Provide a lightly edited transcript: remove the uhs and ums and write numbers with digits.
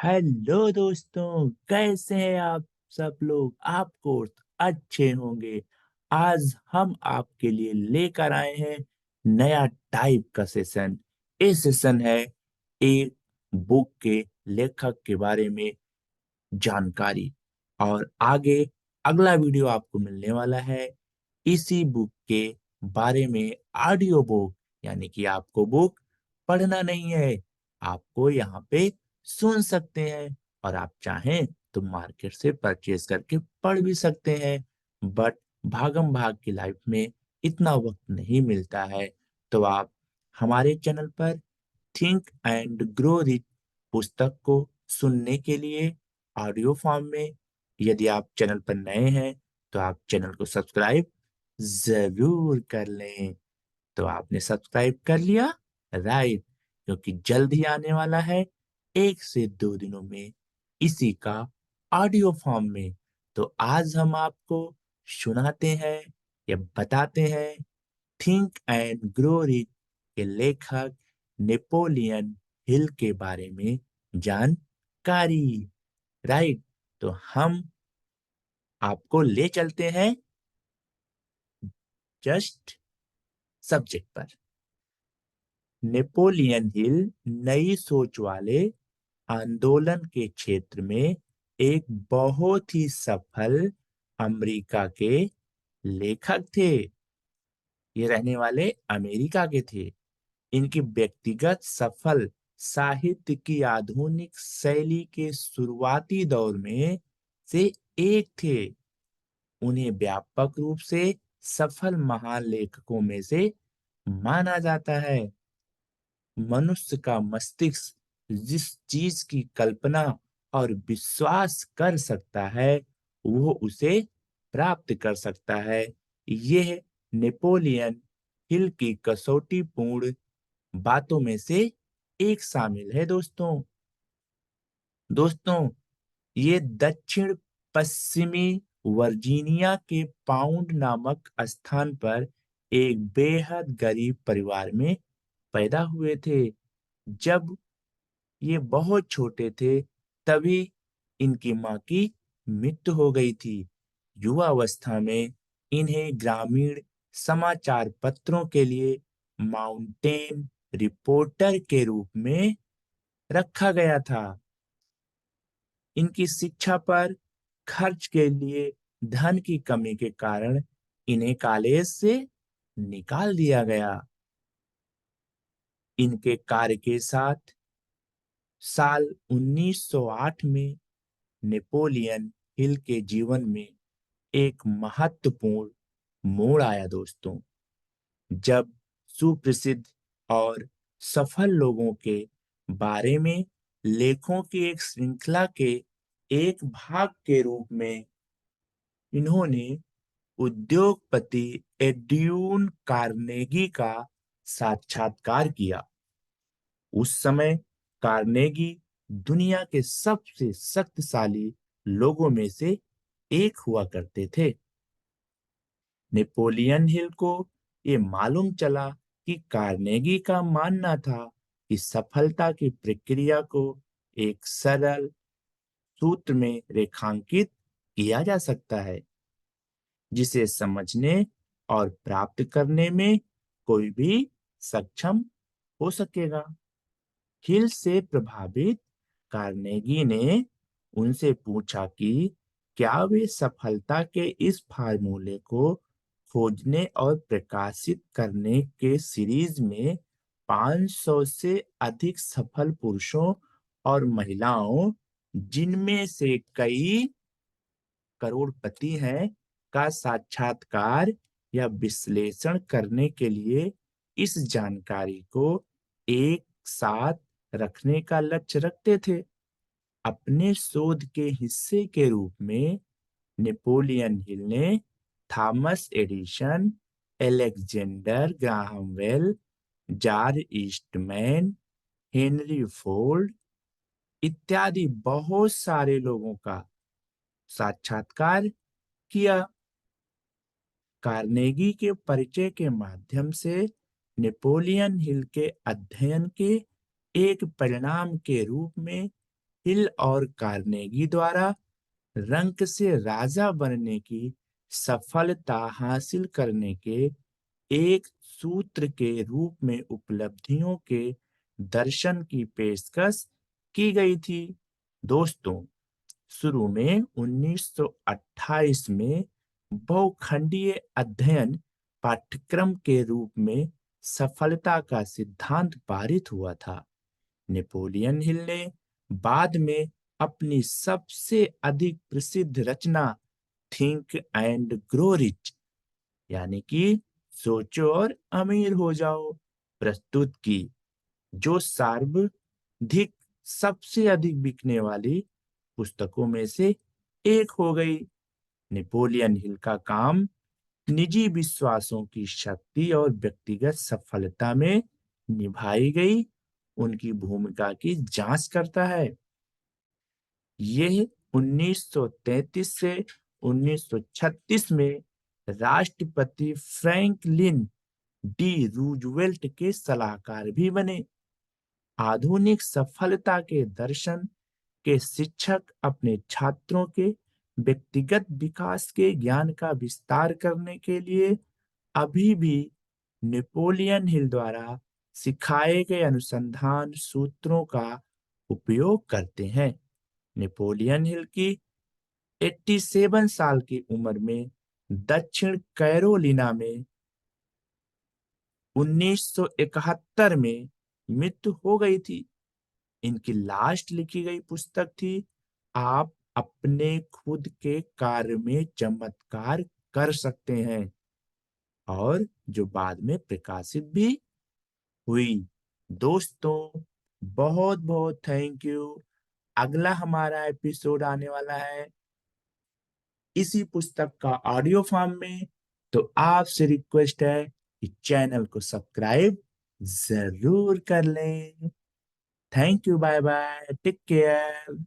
Hello दोस्तों, कैसे हैं आप सब लोग? आपको अच्छे होंगे। आज हम आपके लिए लेकर आए हैं नया टाइप का सेशन। ये सेशन है एक बुक के लेखक के बारे में जानकारी। और आगे अगला वीडियो आपको मिलने वाला है इसी बुक के बारे में ऑडियो बुक। यानी कि आपको बुक पढ़ना नहीं है, आपको यहाँ पे सुन सकते हैं। और आप चाहें तो मार्केट से परचेज करके पढ़ भी सकते हैं। बट भागम भाग की लाइफ में इतना वक्त नहीं मिलता है, तो आप हमारे चैनल पर थिंक एंड ग्रो रिच पुस्तक को सुनने के लिए ऑडियो फॉर्म में, यदि आप चैनल पर नए हैं तो आप चैनल को सब्सक्राइब जरूर कर लें। तो आपने सब्सक्राइब कर लिया, राइट? क्योंकि जल्द ही आने वाला है 1 से 2 दिनों में इसी का ऑडियो फॉर्म में। तो आज हम आपको सुनाते हैं या बताते हैं थिंक एंड ग्रो रिच के लेखक नेपोलियन हिल के बारे में जानकारी, राइट? तो हम आपको ले चलते हैं जस्ट सब्जेक्ट पर। नेपोलियन हिल नई सोच वाले आंदोलन के क्षेत्र में एक बहुत ही सफल अमेरिका के लेखक थे। ये रहने वाले अमेरिका के थे। इनकी व्यक्तिगत सफल साहित्य की आधुनिक शैली के शुरुआती दौर में से एक थे। उन्हें व्यापक रूप से सफल महान लेखकों में से माना जाता है। मनुष्य का मस्तिष्क जिस चीज की कल्पना और विश्वास कर सकता है, वो उसे प्राप्त कर सकता है। यह नेपोलियन हिल की कसौटीपूर्ण बातों में से एक शामिल है। दोस्तों, ये दक्षिण पश्चिमी वर्जीनिया के पाउंड नामक स्थान पर एक बेहद गरीब परिवार में पैदा हुए थे। जब ये बहुत छोटे थे, तभी इनकी माँ की मृत्यु हो गई थी। युवावस्था में इन्हें ग्रामीण समाचार पत्रों के लिए माउंटेन रिपोर्टर के रूप में रखा गया था। इनकी शिक्षा पर खर्च के लिए धन की कमी के कारण इन्हें कॉलेज से निकाल दिया गया। इनके कार्य के साथ साल 1908 में नेपोलियन हिल के जीवन में एक महत्वपूर्ण मोड़ आया दोस्तों, जब सुप्रसिद्ध और सफल लोगों के बारे में लेखों की एक श्रृंखला के एक भाग के रूप में इन्होंने उद्योगपति एड्यून कार्नेगी का साक्षात्कार किया। उस समय कार्नेगी दुनिया के सबसे शक्तिशाली लोगों में से एक हुआ करते थे। नेपोलियन हिल को ये मालूम चला कि कार्नेगी का मानना था कि सफलता की प्रक्रिया को एक सरल सूत्र में रेखांकित किया जा सकता है, जिसे समझने और प्राप्त करने में कोई भी सक्षम हो सकेगा। हिल से प्रभावित कार्नेगी ने उनसे पूछा कि क्या वे सफलता के इस फार्मूले को खोजने और प्रकाशित करने के सीरीज में 500 से अधिक सफल पुरुषों और महिलाओं, जिनमें से कई करोड़पति हैं, का साक्षात्कार या विश्लेषण करने के लिए इस जानकारी को एक साथ रखने का लक्ष्य रखते थे। अपने शोध के हिस्से के रूप में नेपोलियन हिल ने Thomas Edison, Alexander Graham Bell, George Eastman, Henry Ford इत्यादि बहुत सारे लोगों का साक्षात्कार किया। कार्नेगी के परिचय के माध्यम से नेपोलियन हिल के अध्ययन के एक परिणाम के रूप में हिल और कार्नेगी द्वारा रंक से राजा बनने की सफलता हासिल करने के एक सूत्र के रूप में उपलब्धियों के दर्शन की पेशकश की गई थी। दोस्तों, शुरू में 1928 में बहुखंडीय अध्ययन पाठ्यक्रम के रूप में सफलता का सिद्धांत पारित हुआ था। नेपोलियन हिल ने बाद में अपनी सबसे अधिक प्रसिद्ध रचना थिंक एंड ग्रो रिच, यानी कि सोचो और अमीर हो जाओ, प्रस्तुत की, जो सर्वाधिक सबसे अधिक बिकने वाली पुस्तकों में से एक हो गई। नेपोलियन हिल का काम निजी विश्वासों की शक्ति और व्यक्तिगत सफलता में निभाई गई उनकी भूमिका की जांच करता है। यह 1933 से 1936 में राष्ट्रपति फ्रैंकलिन डी रूजवेल्ट के सलाहकार भी बने। आधुनिक सफलता के दर्शन के शिक्षक अपने छात्रों के व्यक्तिगत विकास के ज्ञान का विस्तार करने के लिए अभी भी नेपोलियन हिल द्वारा सिखाए गए अनुसंधान सूत्रों का उपयोग करते हैं। नेपोलियन हिल की 87 साल की उम्र में दक्षिण कैरोलिना में 1971 में मृत्यु हो गई थी। इनकी लास्ट लिखी गई पुस्तक थी आप अपने खुद के कार्य में चमत्कार कर सकते हैं, और जो बाद में प्रकाशित भी हुई। दोस्तों, बहुत बहुत थैंक यू। अगला हमारा एपिसोड आने वाला है इसी पुस्तक का ऑडियो फॉर्म में, तो आपसे रिक्वेस्ट है कि चैनल को सब्सक्राइब जरूर कर लें। Thank you, bye bye, take care.